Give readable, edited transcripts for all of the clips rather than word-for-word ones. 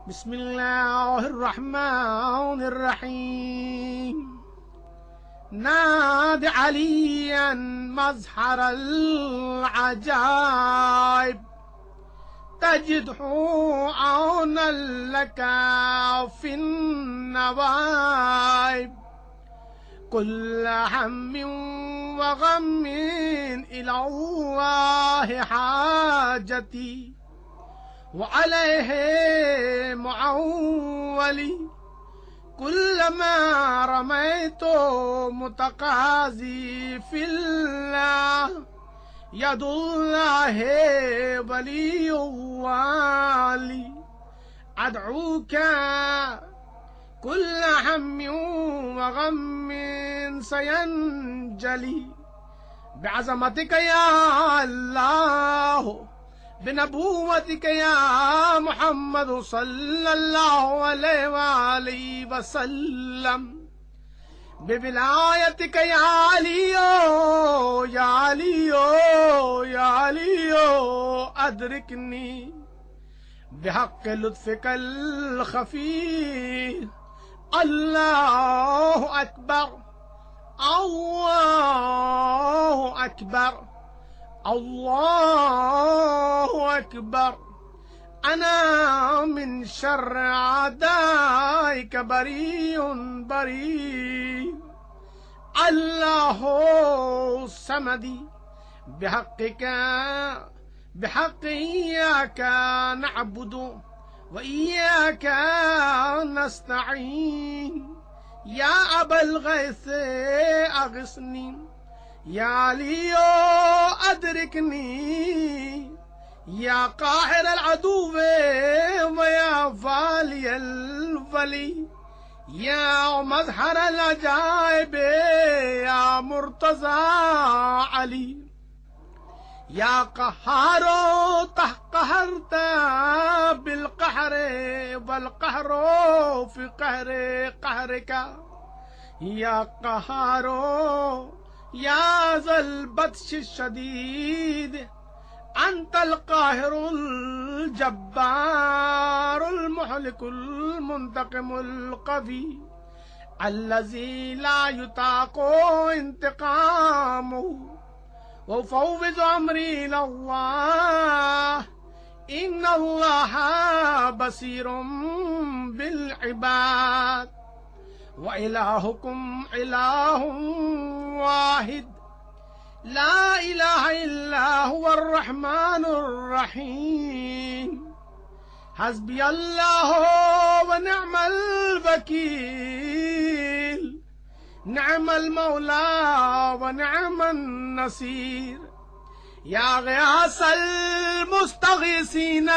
بسم الله الرحمن الرحيم. ناد عليا مظهر العجائب، تجده عونا لك في النوائب. كل هم وغم إلى الله حاجتي، وعليه معولي. كلما رميت متقاضي في الله، يد الله ولي والي. أدعوك كل هم وغم سينجلي، بعظمتك يا الله، بنبوتك يا محمد صلى الله عليه وآله وسلم، بولايتك يا علي يا علي يا علي. أدركني بحق لطفك الخفي. الله أكبر الله أكبر الله أكبر. أنا من شر أعدائك بريء بريء. الله الصمد، بحق إياك نعبد وإياك نستعين. يا أبا الغيث أغثني، يا علي أدركني. يا قاهر العدو ويا والي الولي، يا مظهر العجائب يا مرتضى علي. يا قهار قهرت بالقهر، والقهر في قهرك. يا قهار يا ذا البطش الشديد، أنت القاهر الجبار المهلك المنتقم القوي، الذي لا يطاق انتقامه. وأفوض أمري إلى الله، إن الله بصير بالعباد. وإلهكم إله واحد، لا إله إلا هو الرحمن الرحيم. حسبي الله ونعم الوكيل، نعم المولى ونعم النصير. يا غياث المستغيثين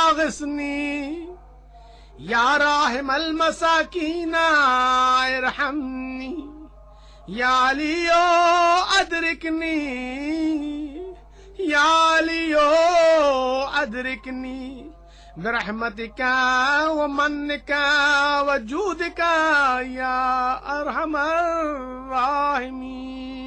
أغثني، يا راحم المساكين ارحمني. يا علي أدركني، يا علي أدركني، برحمتك ومنك وجودك يا أرحم الراحمين.